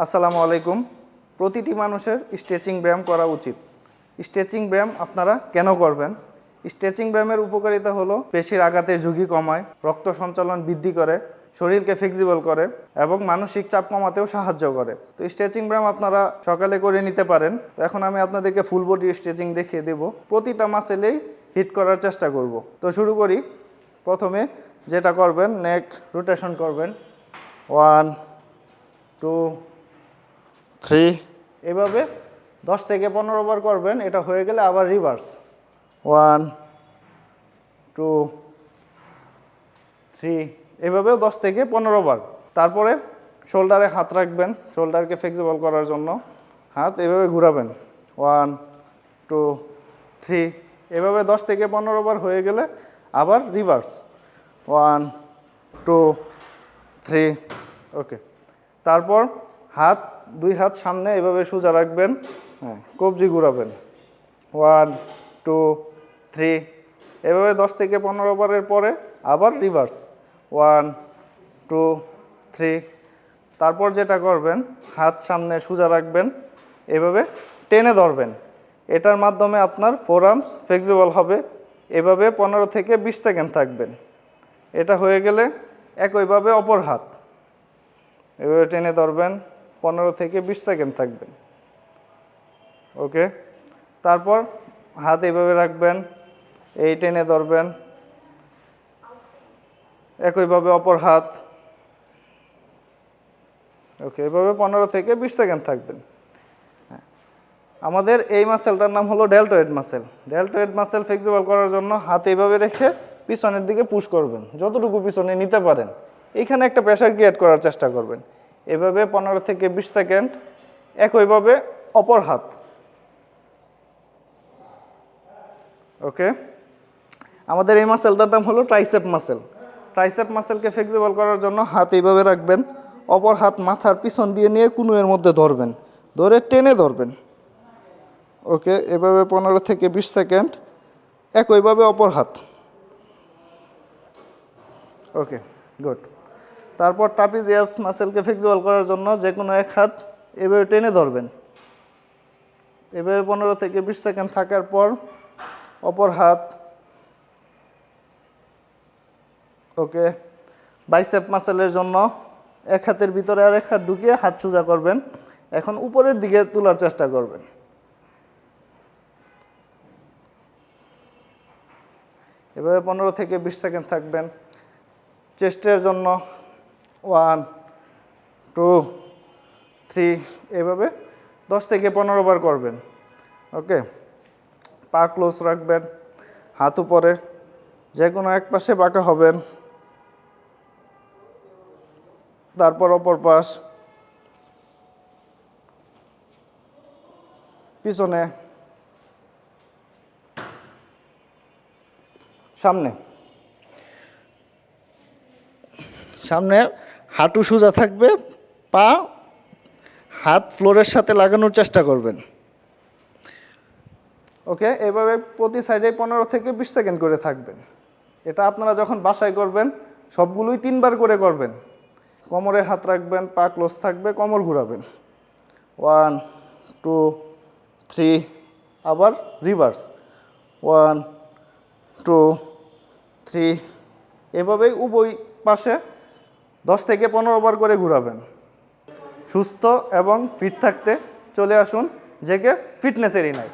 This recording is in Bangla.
আসসালামু আলাইকুম। প্রতিটি মানুষের স্ট্রেচিং ব্যায়াম করা উচিত। স্ট্রেচিং ব্যায়াম আপনারা কেন করবেন? স্ট্রেচিং ব্যায়ামের উপকারিতা হলো পেশির আঘাতের ঝুঁকি কমায়, রক্ত সঞ্চালন বৃদ্ধি করে, শরীরকে ফ্লেক্সিবল করে এবং মানসিক চাপ কমাতেও সাহায্য করে। তো স্ট্রেচিং ব্যায়াম আপনারা সকালে করে নিতে পারেন। তো এখন আমি আপনাদেরকে ফুল বডি স্ট্রেচিং দেখিয়ে দেব। প্রতিটা মাসেলেই হিট করার চেষ্টা করব। তো শুরু করি। প্রথমে যেটা করবেন, নেক রোটেশন করবেন। 1 2 3 এভাবে 10 থেকে 15 বার করবেন। এটা হয়ে গেলে আবার রিভার্স 1 2 3 এভাবেও 10 থেকে 15 বার। তারপরে শোল্ডারে হাত রাখবেন, শোল্ডারকে ফ্লেক্সিবল করার জন্য হাত এভাবে ঘোরাবেন 1 2 3 এভাবে 10 থেকে 15 বার হয়ে গেলে আবার রিভার্স 1 2 3 ওকে। তারপর দুই হাত সামনে এভাবে সোজা রাখবেন, কবজি ঘুরাবেন 1 2 3 এভাবে 10 থেকে 15 বারের পরে আবার রিভার্স 1 2 3। তারপর যেটা করবেন, হাত সামনে সোজা রাখবেন, এভাবে টেনে ধরবেন। এটার মাধ্যমে আপনার ফোরআর্মস ফ্লেক্সিবল হবে। এভাবে 15 থেকে 20 সেকেন্ড থাকবেন। এটা হয়ে গেলে একইভাবে অপর হাত এভাবে টেনে ধরবেন, 15 থেকে 20 সেকেন্ড থাকবেন। ওকে। তারপর হাত এভাবে রাখবেন, এই টেনে ধরবেন, একইভাবে অপর হাত। ওকে, এভাবে 15 থেকে 20 সেকেন্ড থাকবেন। আমাদের এই মাসেলটার নাম হলো deltoid muscle. Deltoid muscle flexible করার জন্য হাত এইভাবে রেখে পিছনের দিকে পুশ করবেন, যতটুকু পিছনে নিতে পারেন। এইখানে একটা প্রেশার ক্রিয়েট করার চেষ্টা করবেন। এভাবে 15 থেকে 20 সেকেন্ড। একইভাবে অপর হাত। ওকে। আমাদের এই মাসেলটার নাম হলো ট্রাইসেপ মাসেল। ট্রাইসেপ মাসেলকে ফ্লেক্সিবল করার জন্য হাত এইভাবে রাখবেন, অপর হাত মাথার পিছন দিয়ে নিয়ে কুনুয়ের মধ্যে ধরবেন, ধরে টেনে ধরবেন। ওকে, এভাবে 15 থেকে 20 সেকেন্ড। একইভাবে অপর হাত। ওকে, গুড। তারপর ট্রাপিজিয়াস মাসেলকে ফ্লেক্সিবল করার জন্য যে কোনো এক হাত এভাবে টেনে ধরবেন। এভাবে 15 থেকে 20 সেকেন্ড থাকার পর অপর হাত। ওকে। বাইসেপ মাসেলের জন্য এক হাতের ভিতরে আর এক হাত ঢুকিয়ে হাত সোজা করবেন। এখন উপরের দিকে তোলার চেষ্টা করবেন। এভাবে 15 থেকে 20 সেকেন্ড থাকবেন। চেস্টের জন্য 1 2 3 এভাবে 10 থেকে 15 বার করবেন। ওকে। পা ক্লোজ রাখবেন, হাত উপরে, যে কোনো এক পাশে বাঁকা হবেন। তারপর অপর পাশ, পিছনে, সামনে। সামনে হাঁটু সোজা থাকবে, পা হাত ফ্লোরের সাথে লাগানোর চেষ্টা করবেন। ওকে, এভাবে প্রতি সাইডে 15 থেকে 20 সেকেন্ড করে থাকবেন। এটা আপনারা যখন বাসায় করবেন সবগুলোই 3 বার করে করবেন। কোমরে হাত রাখবেন, পা ক্লোজ থাকবে, কোমর ঘুরাবেন 1 2 3 আবার রিভার্স 1 2 3 এভাবেই উভয় পাশে 10 থেকে 15 বার করে ঘোরাবেন। সুস্থ এবং ফিট থাকতে চলে আসুন জেকে ফিটনেস এরিনায়।